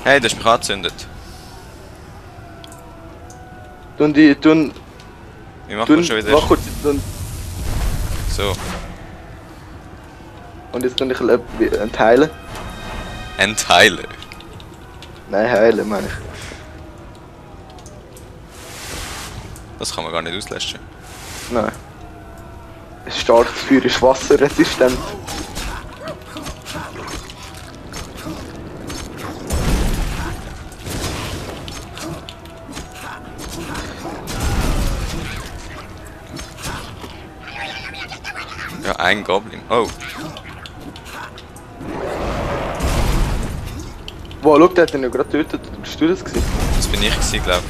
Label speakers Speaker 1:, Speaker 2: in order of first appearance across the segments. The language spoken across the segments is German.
Speaker 1: Hey, das ist mich angezündet.
Speaker 2: Wie
Speaker 1: Wie machen wir schon wieder?
Speaker 2: Mach kurz,
Speaker 1: So.
Speaker 2: und jetzt tun ich entheilen.
Speaker 1: Entheilen.
Speaker 2: Nein, heilen meine ich.
Speaker 1: Das kann man gar nicht auslöschen.
Speaker 2: Nein. Ein starkes Feuer ist wasserresistent.
Speaker 1: Ja, ein Goblin. Oh.
Speaker 2: Wow, schau, der hat ihn ja gerade getötet. Bist du das gewesen?
Speaker 1: Das bin ich gewesen, glaub.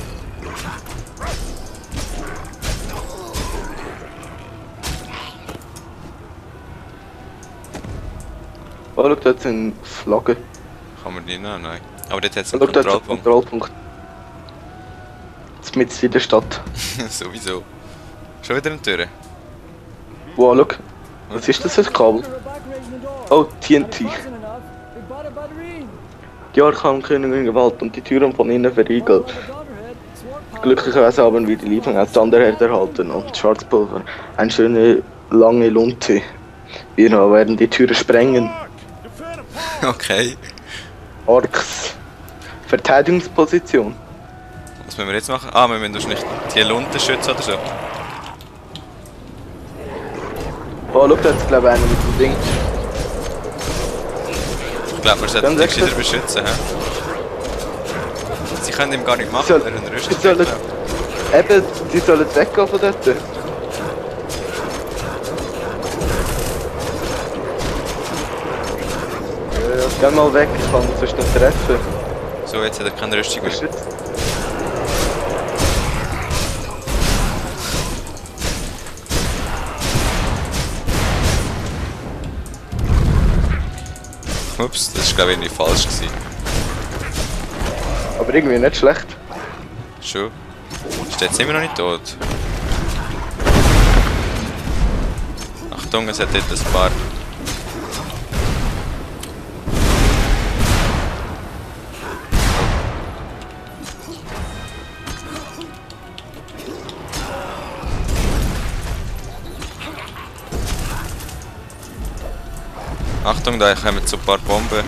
Speaker 2: Oh, schau, da hat eine Flagge.
Speaker 1: Kann man die nehmen? Nein. Aber dort hat es
Speaker 2: Oh,
Speaker 1: einen
Speaker 2: schau, da hat einen
Speaker 1: Kontrollpunkt.
Speaker 2: Kontrollpunkt. Jetzt mitten in der Stadt.
Speaker 1: Sowieso. Schon wieder eine Tür.
Speaker 2: Wow, schau. Was ist das für ein Kabel? Oh, TNT. Die Archangkönigin Gewalt und die Türen von innen verriegelt. Glücklicherweise haben wir die Lieferung aus Thunderhead erhalten und Schwarzpulver. Eine schöne lange Lunte. Wir werden die Türe sprengen.
Speaker 1: Okay.
Speaker 2: Orks. Verteidigungsposition.
Speaker 1: Was müssen wir jetzt machen? Ah, wir müssen wahrscheinlich die Lunte schützen oder so.
Speaker 2: Oh, schau, da hat glaube ich einer mit dem Ding.
Speaker 1: Ich glaube, wir sollten
Speaker 2: Dann
Speaker 1: die wieder beschützen. He? Sie können ihm gar nicht machen,
Speaker 2: Soll-
Speaker 1: er hat eine Rüstung.
Speaker 2: die sollen- Eben, die sollen weggehen von dort. Geh mal weg, ich kann sonst nicht treffen.
Speaker 1: So, jetzt hat er keine Rüstung mehr.
Speaker 2: Beschützt.
Speaker 1: Ups, das war glaube ich irgendwie falsch gewesen.
Speaker 2: Aber irgendwie nicht schlecht.
Speaker 1: Schon. Ist der jetzt immer noch nicht tot? Achtung, es hat dort ein paar. Achtung, da kommen so ein paar Bomben.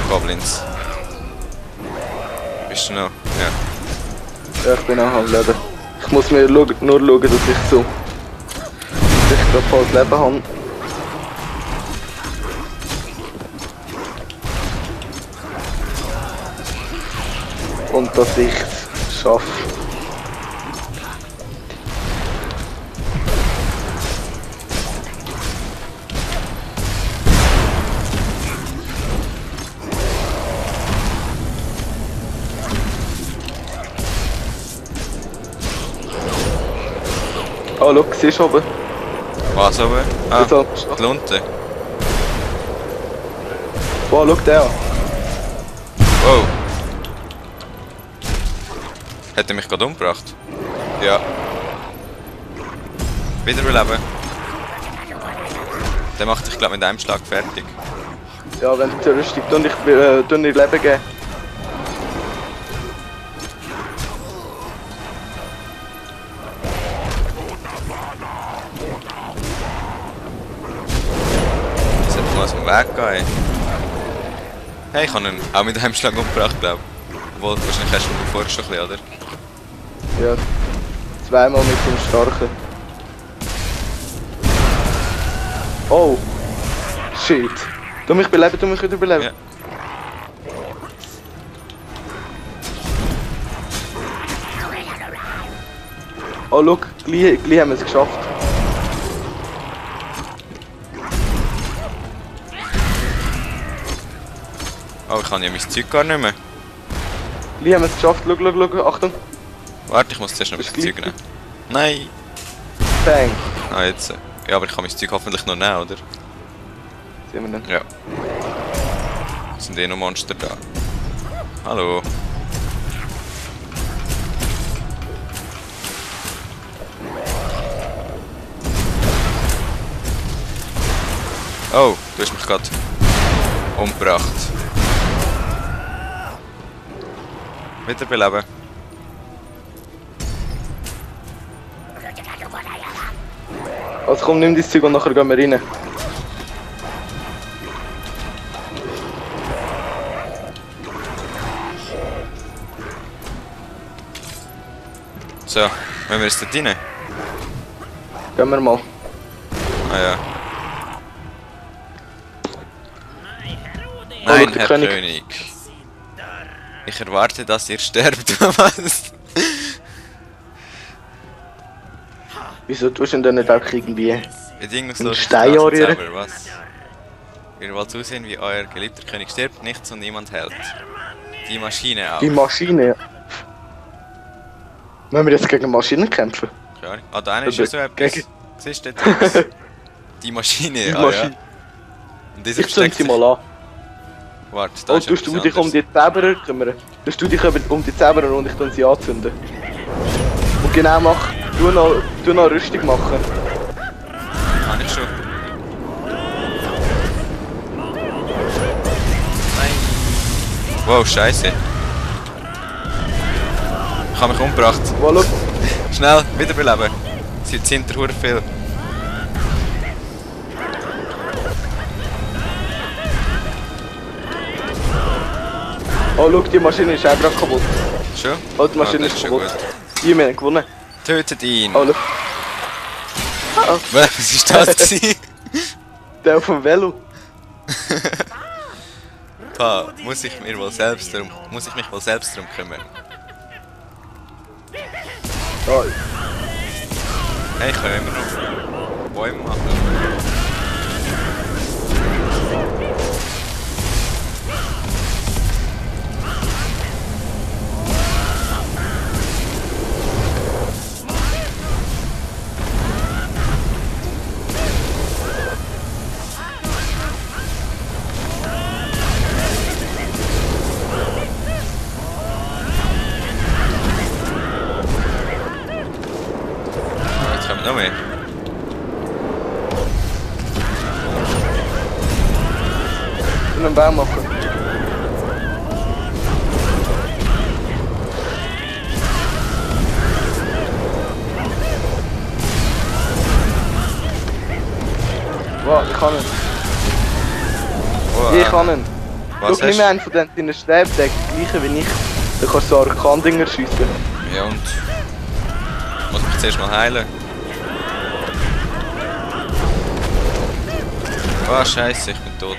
Speaker 1: Goblins. Bist du noch? Ja.
Speaker 2: Ja, ich bin auch am Leben. Ich muss mir nur schauen, dass ich so... dass ich gerade volles Leben habe. Und dass ich es schaffe. Oh, schau, siehst du oben?
Speaker 1: Was aber? Ah,
Speaker 2: Also,
Speaker 1: die Lunte.
Speaker 2: wow, schau der an.
Speaker 1: Wow. Hat er mich gerade umgebracht? Ja. Wiederbeleben. Der macht dich, glaube ich, mit einem Schlag fertig.
Speaker 2: Ja, wenn du zur Rüstung tun ihr Leben geben.
Speaker 1: Das hätte mal aus dem Weg gehen. Hey, ich habe ihn auch mit einem Schlag umgebracht, glaube ich. Obwohl, wahrscheinlich hast du ihn vorher schon ein bisschen, oder?
Speaker 2: Ja, zweimal mit dem Starken. Oh! Shit! Du mich beleben, du mich wieder beleben.
Speaker 1: Ja.
Speaker 2: Oh, schau, gleich haben wir es geschafft.
Speaker 1: Oh, ich habe ja mein Zeug gar nicht mehr.
Speaker 2: Gleich haben wir es geschafft. Schau, Achtung.
Speaker 1: Warte, ich muss zuerst noch ein
Speaker 2: Ist
Speaker 1: bisschen Zeug
Speaker 2: gleich.
Speaker 1: nehmen. Nein!
Speaker 2: Bang.
Speaker 1: Ah, jetzt. Ja, aber ich kann mein Zeug hoffentlich noch nehmen, oder?
Speaker 2: Sehen wir dann.
Speaker 1: Ja. Sind eh noch Monster da. Hallo. Oh, du hast mich gerade umgebracht. Wiederbeleben.
Speaker 2: Also komm, nimm dein Zeug und nachher gehen wir rein.
Speaker 1: So, wenn wir jetzt dort rein?
Speaker 2: Gehen wir mal.
Speaker 1: Ah ja.
Speaker 2: Oh,
Speaker 1: Nein,
Speaker 2: der
Speaker 1: Herr
Speaker 2: König.
Speaker 1: König. Ich erwarte, dass ihr sterbt. Was?
Speaker 2: Wieso tust du denn nicht auch irgendwie...
Speaker 1: Bedingungslos
Speaker 2: Stein anrühren?
Speaker 1: Straßenzauber, was? Ihr wollt zusehen, wie euer geliebter König stirbt, nichts und niemand hält. Die Maschine auch.
Speaker 2: Die Maschine. Wollen wir jetzt gegen Maschinen kämpfen?
Speaker 1: Keine Ahnung. Ah, da einer ist ja so etwas.
Speaker 2: Gegen-
Speaker 1: Siehst du dort? Die Maschine,
Speaker 2: Die
Speaker 1: ah
Speaker 2: Maschine.
Speaker 1: ja. Und dieser
Speaker 2: Ich zünd sie
Speaker 1: sich-
Speaker 2: mal an.
Speaker 1: Warte, da
Speaker 2: Oh,
Speaker 1: ist
Speaker 2: tust du
Speaker 1: etwas
Speaker 2: dich um
Speaker 1: anderes.
Speaker 2: die Zauberer kümmern? Tust du dich um die Zauberer und ich dann sie anzünden? Und genau mach, tu noch Rüstung machen.
Speaker 1: Ah, nicht schon. Wow, scheiße. Ich habe mich umgebracht.
Speaker 2: Oh, schau.
Speaker 1: Schnell, wiederbeleben. Sie sind der Hure viel.
Speaker 2: Oh, schau, die Maschine ist auch gerade kaputt.
Speaker 1: Schon?
Speaker 2: Oh, die Maschine
Speaker 1: Ah, das
Speaker 2: ist
Speaker 1: schon
Speaker 2: kaputt.
Speaker 1: gut.
Speaker 2: Die, wir haben gewonnen.
Speaker 1: Tötet ihn.
Speaker 2: Oh, schau.
Speaker 1: Was ist das gewesen?
Speaker 2: Der auf dem Velo.
Speaker 1: Da muss ich mich wohl selbst drum kümmern.
Speaker 2: Oh,
Speaker 1: Hey, ich kann ja immer noch Bäume machen. Oh, jetzt kommt noch mehr.
Speaker 2: einen Baum machen. Wow, ich kann ihn.
Speaker 1: Oh,
Speaker 2: Ich kann ihn.
Speaker 1: Was
Speaker 2: Schau, nimm
Speaker 1: hast
Speaker 2: einen von deinen Stäbdecken, gleiche wie ich. Dann kannst du so Arkan-Dinger schiessen.
Speaker 1: Ja und? Muss mich zuerst mal heilen. Oh Scheiße, ich bin tot.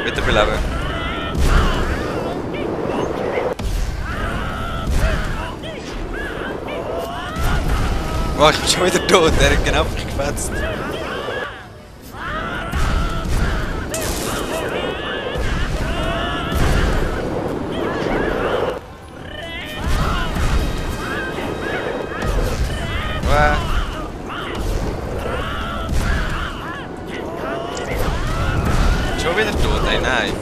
Speaker 1: Wiederbeleben. Oh, ich bin schon wieder tot, der hat genau auf mich gefetzt. Schon wieder tot, ey, nein.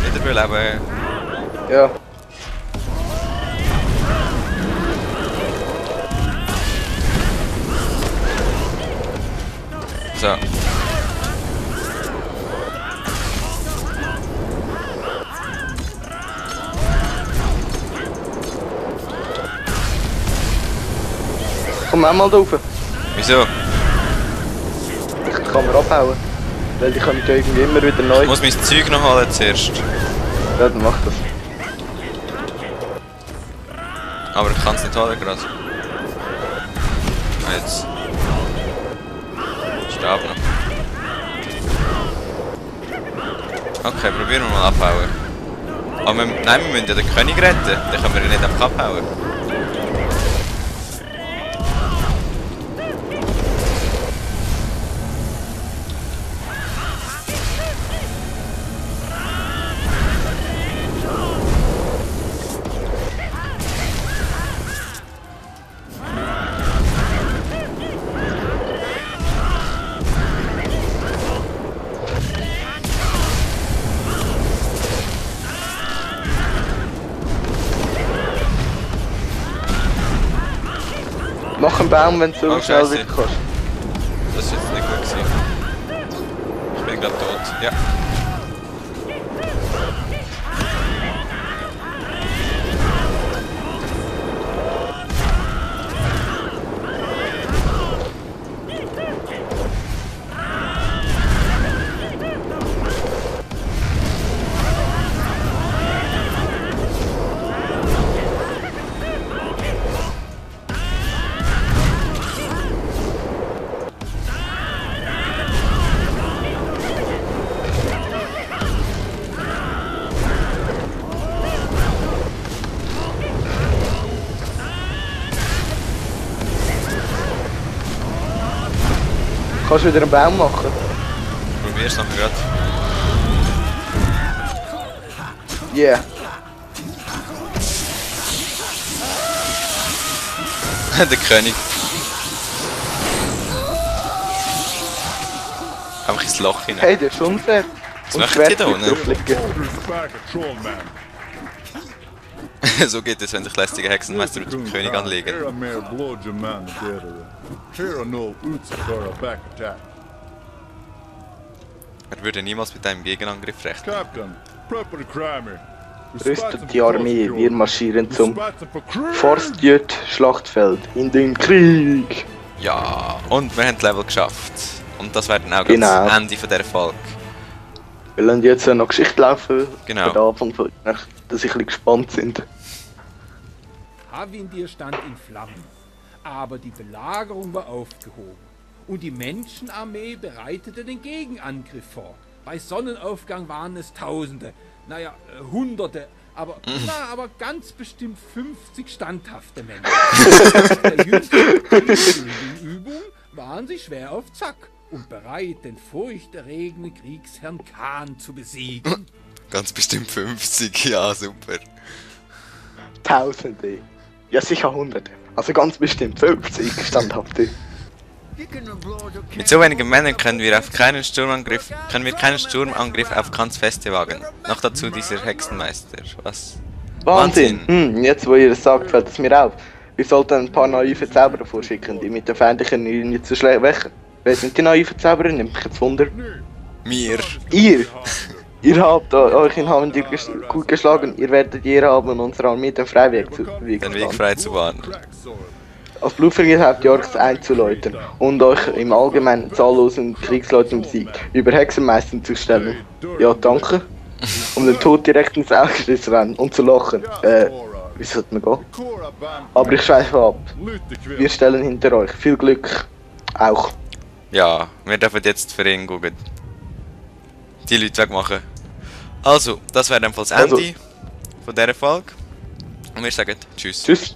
Speaker 1: Wiederbeleben.
Speaker 2: Ja.
Speaker 1: So.
Speaker 2: Komm auch mal da rauf.
Speaker 1: Wieso?
Speaker 2: Ich kann mir abhauen. Weil die kommen ja irgendwie immer wieder neu.
Speaker 1: Ich muss mein Zeug noch holen zuerst.
Speaker 2: Ja, dann mach das.
Speaker 1: Aber ich kann es nicht holen gerade. Ah, jetzt. Stab noch. Okay, probieren wir mal abhauen. Aber nein, wir müssen ja den König retten. Dann können wir ihn nicht einfach abhauen.
Speaker 2: Mach einen Baum, wenn du so
Speaker 1: Oh,
Speaker 2: schnell
Speaker 1: Scheisse.
Speaker 2: wieder kannst.
Speaker 1: das ist jetzt nicht gut gewesen. Ich bin gerade tot. Ja.
Speaker 2: Kannst du wieder einen Baum machen?
Speaker 1: Probier's nachher gerade.
Speaker 2: Yeah.
Speaker 1: Der König. Einfach ins Loch hinein.
Speaker 2: Hey, der ist unfair.
Speaker 1: Was machen die da unten?
Speaker 2: drauflegen.
Speaker 1: So geht es, wenn sich lästige Hexenmeister mit dem König anlegen. Er würde niemals mit einem Gegenangriff rechnen.
Speaker 2: Rüstet die Armee, wir marschieren zum Forstjüt-Schlachtfeld in den Krieg.
Speaker 1: Ja, und wir haben das Level geschafft. Und das wäre dann auch
Speaker 2: Genau.
Speaker 1: das Ende von dieser Folge.
Speaker 2: Wir lassen jetzt noch Geschichte laufen.
Speaker 1: Genau.
Speaker 2: Für den Anfang von Nacht, dass ich ein bisschen gespannt sind.
Speaker 3: Havindir stand in Flammen, aber die Belagerung war aufgehoben und die Menschenarmee bereitete den Gegenangriff vor. Bei Sonnenaufgang waren es Tausende, naja, Hunderte, aber ganz bestimmt 50 standhafte Männer. Nach der jüngsten Übung waren sie schwer auf Zack und bereit, den furchterregenden Kriegsherrn Khan zu besiegen.
Speaker 1: Ganz bestimmt 50, ja super.
Speaker 2: Tausende. Ja, sicher Hunderte. Also ganz bestimmt 50 standhafte.
Speaker 1: Mit so wenigen Männern können wir keinen Sturmangriff auf Khans Feste wagen. Noch dazu dieser Hexenmeister. Was?
Speaker 2: Wahnsinn! Jetzt wo ihr das sagt, fällt es mir auf. Wir sollten ein paar naive Zauberer vorschicken, die mit der feindlichen Linie zu schwächen. Wer sind die naiven Zauberer? Nimmt mich jetzt Wunder.
Speaker 1: Mir.
Speaker 2: Ihr! Ihr habt euch in Havendir gut geschlagen. Ihr werdet jeder Abend unserer Armee den Freiweg zu
Speaker 1: Den Weg frei zu bahnen.
Speaker 2: Als Blutvergehen habt ihr euch einzuläuten und euch im Allgemeinen zahllosen Kriegsleuten besiegt, über Hexenmeister zu stellen. Ja, danke. Um den Tod direkt ins Auge zu rennen und zu lachen. Wie sollte man gehen? Aber ich schweife ab. Wir stellen hinter euch. Viel Glück. Auch.
Speaker 1: Ja, wir dürfen jetzt für ihn gucken. Die Leute wegmachen. Also, das wäre dann das Ende von dieser Folge. Und wir sagen Tschüss.
Speaker 2: Tschüss.